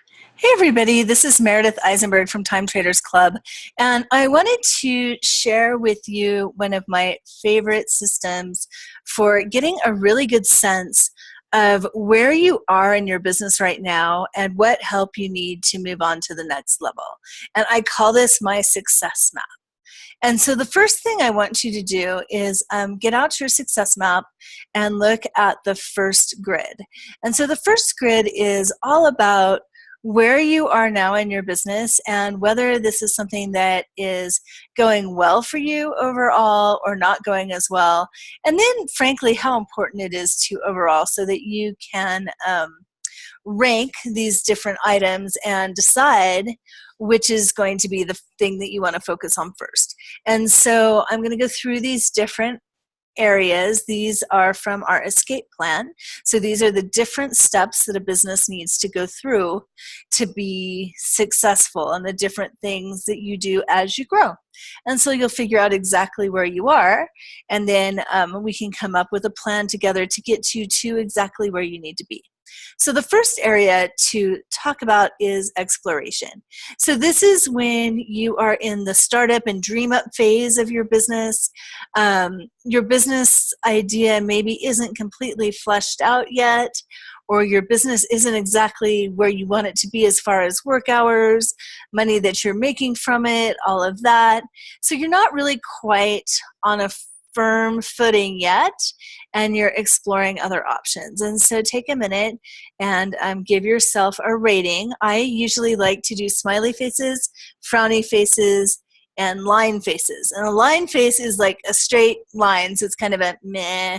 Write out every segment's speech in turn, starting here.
Hey everybody, this is Meredith Eisenberg from Time Traders Club, and I wanted to share with you one of my favorite systems for getting a really good sense of where you are in your business right now and what help you need to move on to the next level. And I call this my success map. And so the first thing I want you to do is get out your success map and look at the first grid. And so the first grid is all about where you are now in your business and whether this is something that is going well for you overall or not going as well. And then, frankly, how important it is to overall so that you can rank these different items and decide which is going to be the thing that you want to focus on first. And so I'm going to go through these different areas. These are from our escape plan. So these are the different steps that a business needs to go through to be successful and the different things that you do as you grow. And so you'll figure out exactly where you are, and then we can come up with a plan together to get you to exactly where you need to be. So the first area to talk about is exploration. So this is when you are in the startup and dream up phase of your business. Your business idea maybe isn't completely fleshed out yet, or your business isn't exactly where you want it to be as far as work hours, money that you're making from it, all of that. So you're not really quite on a firm footing yet, and you're exploring other options. And so take a minute and give yourself a rating. I usually like to do smiley faces, frowny faces, and line faces. And a line face is like a straight line, so it's kind of a meh.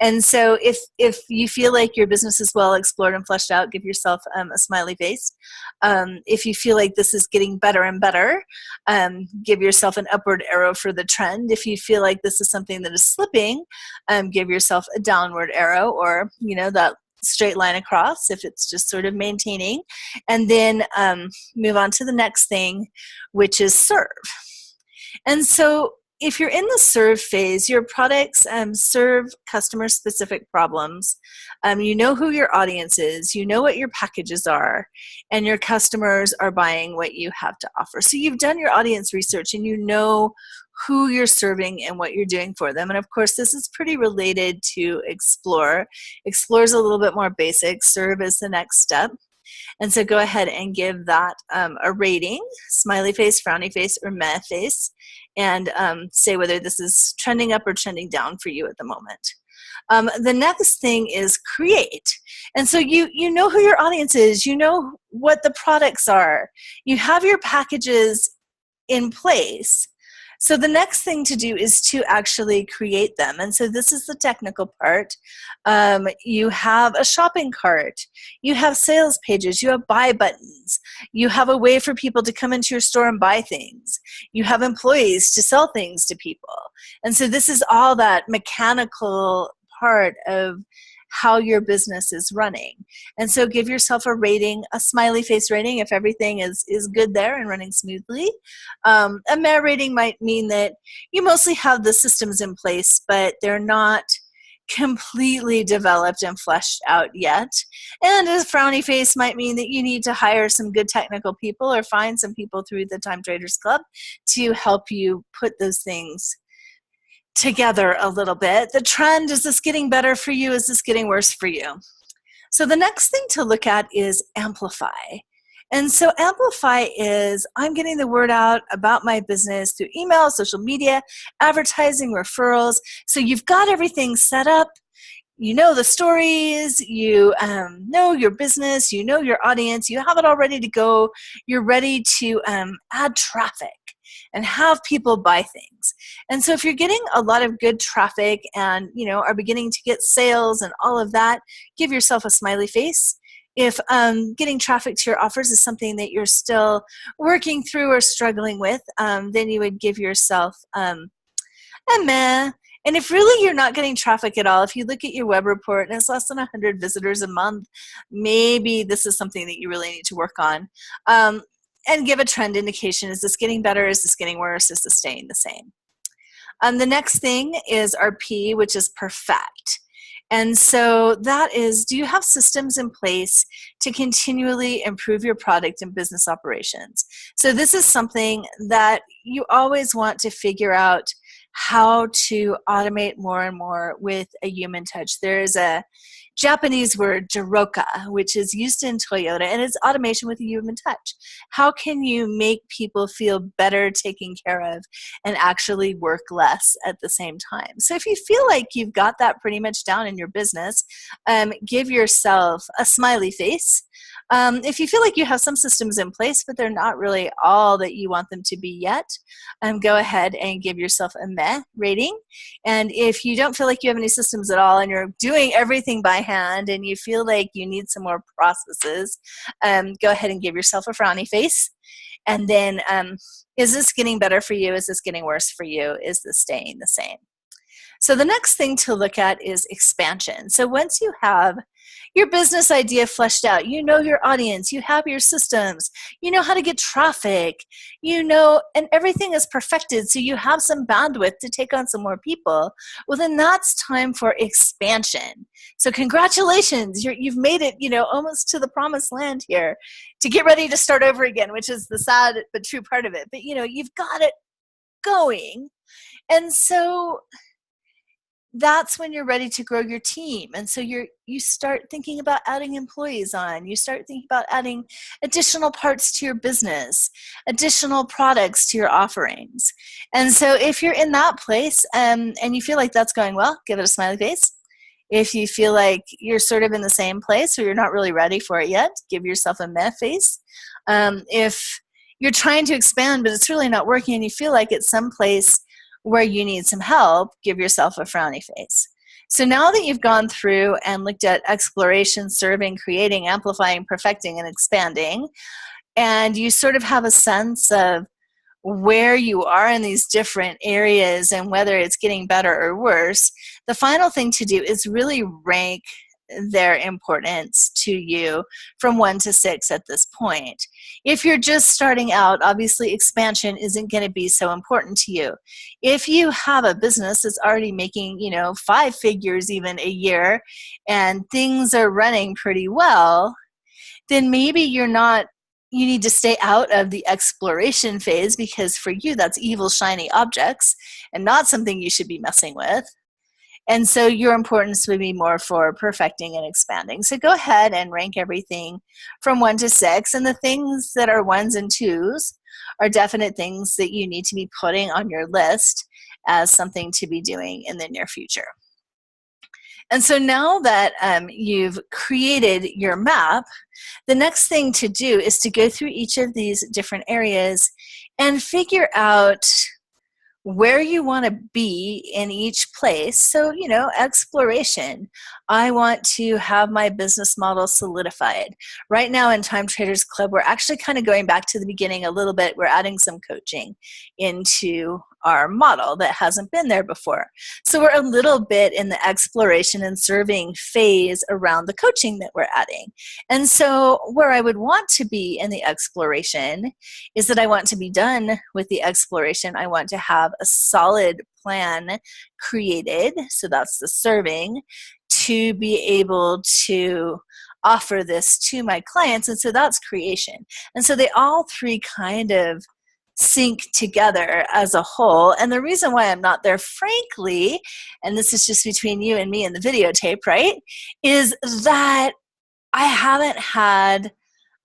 And so if you feel like your business is well explored and fleshed out, give yourself a smiley face. If you feel like this is getting better and better, give yourself an upward arrow for the trend. If you feel like this is something that is slipping, give yourself a downward arrow, or that straight line across if it's just sort of maintaining. And then move on to the next thing, which is serve. And so if you're in the serve phase, your products serve customer-specific problems. You know who your audience is, you know what your packages are, and your customers are buying what you have to offer. So you've done your audience research and you know who you're serving and what you're doing for them. And of course, this is pretty related to explore. Explore is a little bit more basic. Serve is the next step. And so go ahead and give that a rating, smiley face, frowny face, or meh face, and say whether this is trending up or trending down for you at the moment. The next thing is create. And so you know who your audience is, you know what the products are, you have your packages in place. So the next thing to do is to actually create them. And so this is the technical part. You have a shopping cart. You have sales pages. You have buy buttons. You have a way for people to come into your store and buy things. You have employees to sell things to people. And so this is all that mechanical part of how your business is running. And so give yourself a rating, a smiley face rating if everything is good there and running smoothly. A meh rating might mean that you mostly have the systems in place, but they're not completely developed and fleshed out yet. And a frowny face might mean that you need to hire some good technical people or find some people through the Time Traders Club to help you put those things together a little bit. The trend, is this getting better for you? Is this getting worse for you? So the next thing to look at is amplify. And so amplify is, I'm getting the word out about my business through email, social media, advertising, referrals. So you've got everything set up. You know the stories, you know your business, you know your audience, you have it all ready to go. You're ready to add traffic and have people buy things. And so if you're getting a lot of good traffic and are beginning to get sales and all of that, give yourself a smiley face. If getting traffic to your offers is something that you're still working through or struggling with, then you would give yourself a meh. And if really you're not getting traffic at all, if you look at your web report and it's less than 100 visitors a month, maybe this is something that you really need to work on. And give a trend indication. Is this getting better? Is this getting worse? Is this staying the same? The next thing is our P, which is perfect. And so that is, do you have systems in place to continually improve your product and business operations? So this is something that you always want to figure out how to automate more and more with a human touch. There is a Japanese word, jiroka, which is used in Toyota, and it's automation with a human touch. How can you make people feel better taken care of and actually work less at the same time? So if you feel like you've got that pretty much down in your business, give yourself a smiley face. If you feel like you have some systems in place, but they're not really all that you want them to be yet, go ahead and give yourself a meh rating. And if you don't feel like you have any systems at all and you're doing everything by hand and you feel like you need some more processes, go ahead and give yourself a frowny face. And then, is this getting better for you? Is this getting worse for you? Is this staying the same? So the next thing to look at is expansion. So once you have your business idea fleshed out, you know your audience, you have your systems, you know how to get traffic, you know, and everything is perfected, so you have some bandwidth to take on some more people, well, then that's time for expansion. So congratulations, you've made it, you know, almost to the promised land here to get ready to start over again, which is the sad but true part of it. But, you know, you've got it going. And so that's when you're ready to grow your team. And so you start thinking about adding employees on. You start thinking about adding additional parts to your business, additional products to your offerings. And so if you're in that place and you feel like that's going well, give it a smiley face. If you feel like you're sort of in the same place or you're not really ready for it yet, give yourself a meh face. If you're trying to expand but it's really not working and you feel like it's someplace where you need some help, give yourself a frowny face. So now that you've gone through and looked at exploration, serving, creating, amplifying, perfecting, and expanding, and you sort of have a sense of where you are in these different areas and whether it's getting better or worse, the final thing to do is really rank their importance to you from 1 to 6 at this point. If you're just starting out, obviously expansion isn't going to be so important to you. If you have a business that's already making, 5 figures even a year and things are running pretty well, then maybe you need to stay out of the exploration phase, because for you that's evil shiny objects and not something you should be messing with. And so your importance would be more for perfecting and expanding. So go ahead and rank everything from 1 to 6. And the things that are 1s and 2s are definite things that you need to be putting on your list as something to be doing in the near future. And so now that you've created your map, the next thing to do is to go through each of these different areas and figure out where you want to be in each place. So, exploration. I want to have my business model solidified. Right now in Time Traders Club, we're actually kind of going back to the beginning a little bit. We're adding some coaching into our model that hasn't been there before. So we're a little bit in the exploration and serving phase around the coaching that we're adding. And so where I would want to be in the exploration is that I want to be done with the exploration. I want to have a solid plan created, so that's the serving, to be able to offer this to my clients. And so that's creation. And so they all three kind of sync together as a whole. And the reason why I'm not there, frankly, and this is just between you and me and the videotape, right, is that I haven't had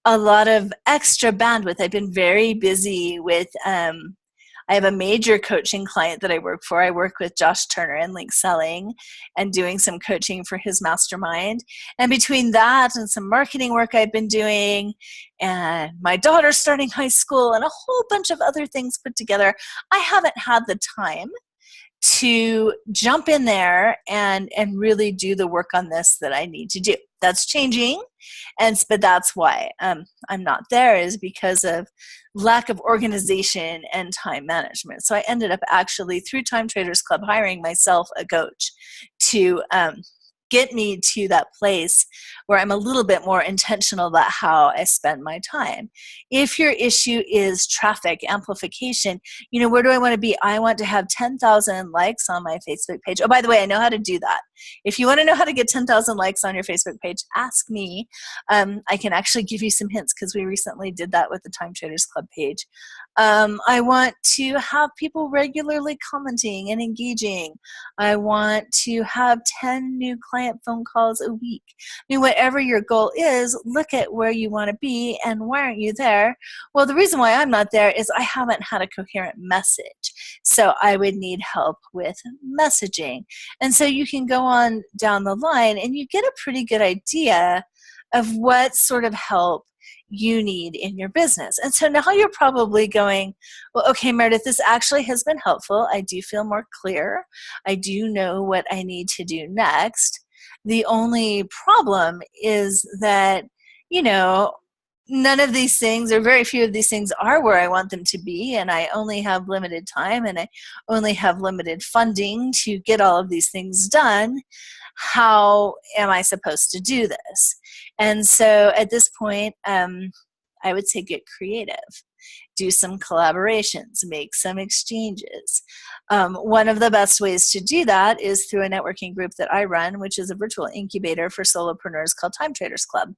a lot of extra bandwidth. I've been very busy with I have a major coaching client that I work for. I work with Josh Turner in Link Selling and doing some coaching for his mastermind. And between that and some marketing work I've been doing and my daughter starting high school and a whole bunch of other things put together, I haven't had the time to jump in there and really do the work on this that I need to do. That's changing, but that's why I'm not there, is because of lack of organization and time management. So I ended up actually, through Time Traders Club, hiring myself a coach to get me to that place where I'm a little bit more intentional about how I spend my time. If your issue is traffic amplification, where do I want to be? I want to have 10,000 likes on my Facebook page. Oh, by the way, I know how to do that. If you want to know how to get 10,000 likes on your Facebook page, ask me. I can actually give you some hints because we recently did that with the Time Traders Club page. I want to have people regularly commenting and engaging. I want to have 10 new client phone calls a week. I mean, whatever your goal is, look at where you want to be and why aren't you there? Well, the reason why I'm not there is I haven't had a coherent message. So I would need help with messaging. And so you can go on down the line and you get a pretty good idea of what sort of help you need in your business. And so now you're probably going, well, okay, Meredith, this actually has been helpful. I do feel more clear. I do know what I need to do next. The only problem is that, none of these things, or very few of these things, are where I want them to be, and I only have limited time and I only have limited funding to get all of these things done. How am I supposed to do this? And so at this point, I would say get creative. Do some collaborations, make some exchanges. One of the best ways to do that is through a networking group that I run, which is a virtual incubator for solopreneurs called Time Traders Club.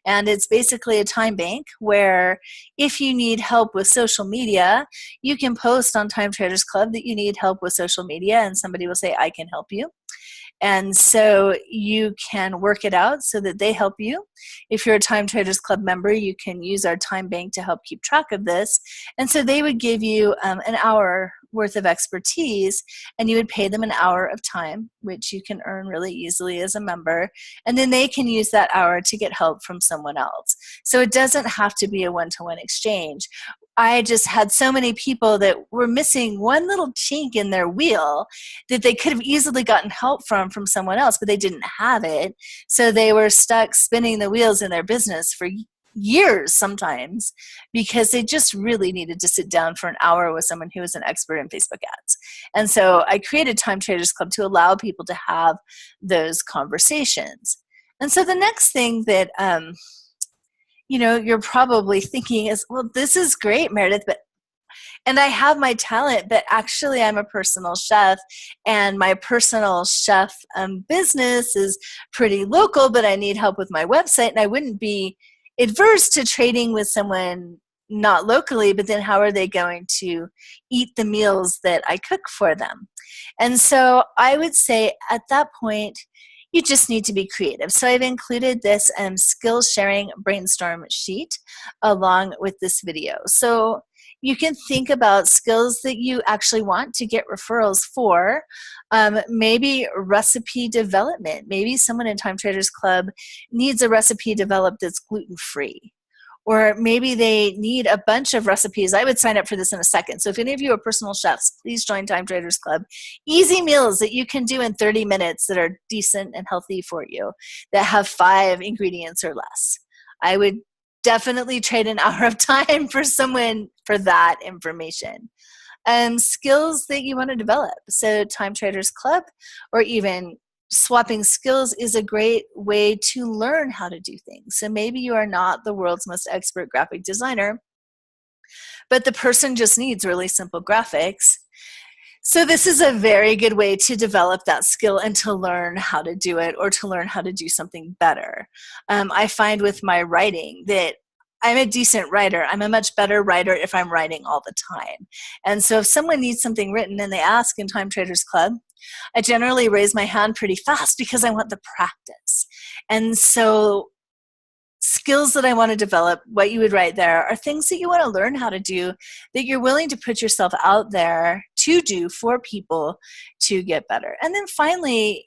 And it's basically a time bank where if you need help with social media, you can post on Time Traders Club that you need help with social media, and somebody will say, I can help you. And so you can work it out so that they help you. If you're a Time Traders Club member, you can use our time bank to help keep track of this. And so they would give you an hour worth of expertise, and you would pay them an hour of time, which you can earn really easily as a member. And then they can use that hour to get help from someone else. So it doesn't have to be a one-to-one exchange. I just had so many people that were missing one little chink in their wheel that they could have easily gotten help from someone else, but they didn't have it. So they were stuck spinning the wheels in their business for years sometimes because they just really needed to sit down for an hour with someone who was an expert in Facebook ads. And so I created Time Traders Club to allow people to have those conversations. And so the next thing that you're probably thinking is, well, this is great, Meredith, and I have my talent, but actually I'm a personal chef, and my personal chef business is pretty local, but I need help with my website, and I wouldn't be adverse to trading with someone not locally, but then how are they going to eat the meals that I cook for them? And so I would say at that point, you just need to be creative. So I've included this skills sharing brainstorm sheet along with this video. So you can think about skills that you actually want to get referrals for. Maybe recipe development. Maybe someone in Time Traders Club needs a recipe developed that's gluten-free. Or maybe they need a bunch of recipes. I would sign up for this in a second. So if any of you are personal chefs, please join Time Traders Club. Easy meals that you can do in 30 minutes that are decent and healthy for you, that have 5 ingredients or less. I would definitely trade an hour of time for someone for that information. Skills that you want to develop. So Time Traders Club, or even swapping skills, is a great way to learn how to do things. So maybe you are not the world's most expert graphic designer, but the person just needs really simple graphics. So this is a very good way to develop that skill and to learn how to do it, or to learn how to do something better. I find with my writing that I'm a decent writer. I'm a much better writer if I'm writing all the time. And so if someone needs something written and they ask in Time Traders Club, I generally raise my hand pretty fast because I want the practice. And so skills that I want to develop, what you would write there, are things that you want to learn how to do, that you're willing to put yourself out there to do for people to get better. And then finally,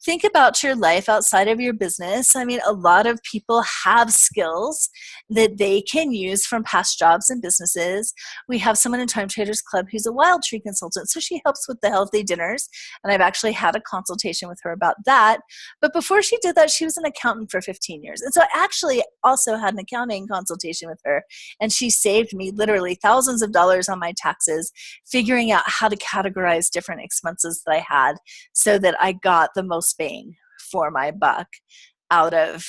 think about your life outside of your business. I mean, a lot of people have skills that they can use from past jobs and businesses. We have someone in Time Traders Club who's a wild tree consultant, so she helps with the healthy dinners, and I've actually had a consultation with her about that. But before she did that, she was an accountant for 15 years. And so I actually also had an accounting consultation with her, and she saved me literally thousands of dollars on my taxes, figuring out how to categorize different expenses that I had so that I got the most bang for my buck out of,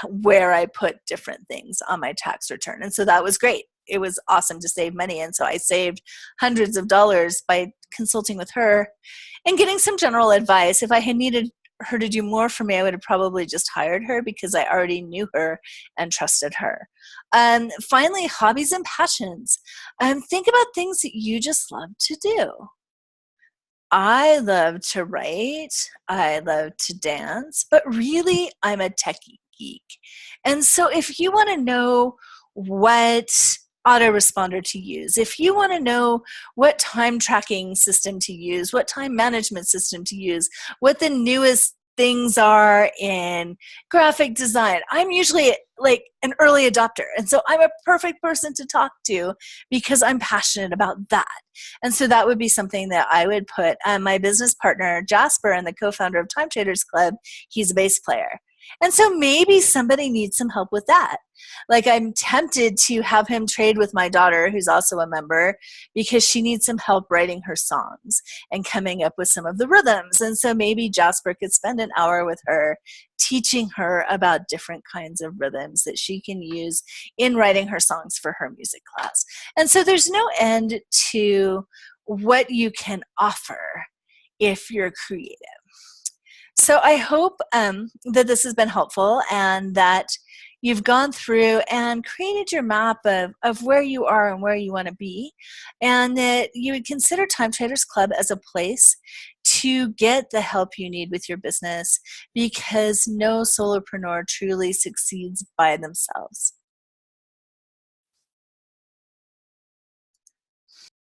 where I put different things on my tax return. And so that was great. it was awesome to save money. And so I saved hundreds of dollars by consulting with her and getting some general advice. If I had needed her to do more for me, I would have probably just hired her because I already knew her and trusted her. Finally, hobbies and passions. Think about things that you just love to do. I love to write, I love to dance, but really I'm a techie geek. And so if you want to know what autoresponder to use, if you want to know what time tracking system to use, what time management system to use, what the newest things are in graphic design, I'm usually like an early adopter. And so I'm a perfect person to talk to because I'm passionate about that. And so that would be something that I would put. My business partner, Jasper, and the co-founder of Time Traders Club, he's a bass player. And so maybe somebody needs some help with that. Like I'm tempted to have him trade with my daughter, who's also a member, because she needs some help writing her songs and coming up with some of the rhythms. And so maybe Jasper could spend an hour with her teaching her about different kinds of rhythms that she can use in writing her songs for her music class. And so there's no end to what you can offer if you're creative. So I hope that this has been helpful and that you've gone through and created your map of where you are and where you want to be, and that you would consider Time Traders Club as a place to get the help you need with your business, because no solopreneur truly succeeds by themselves.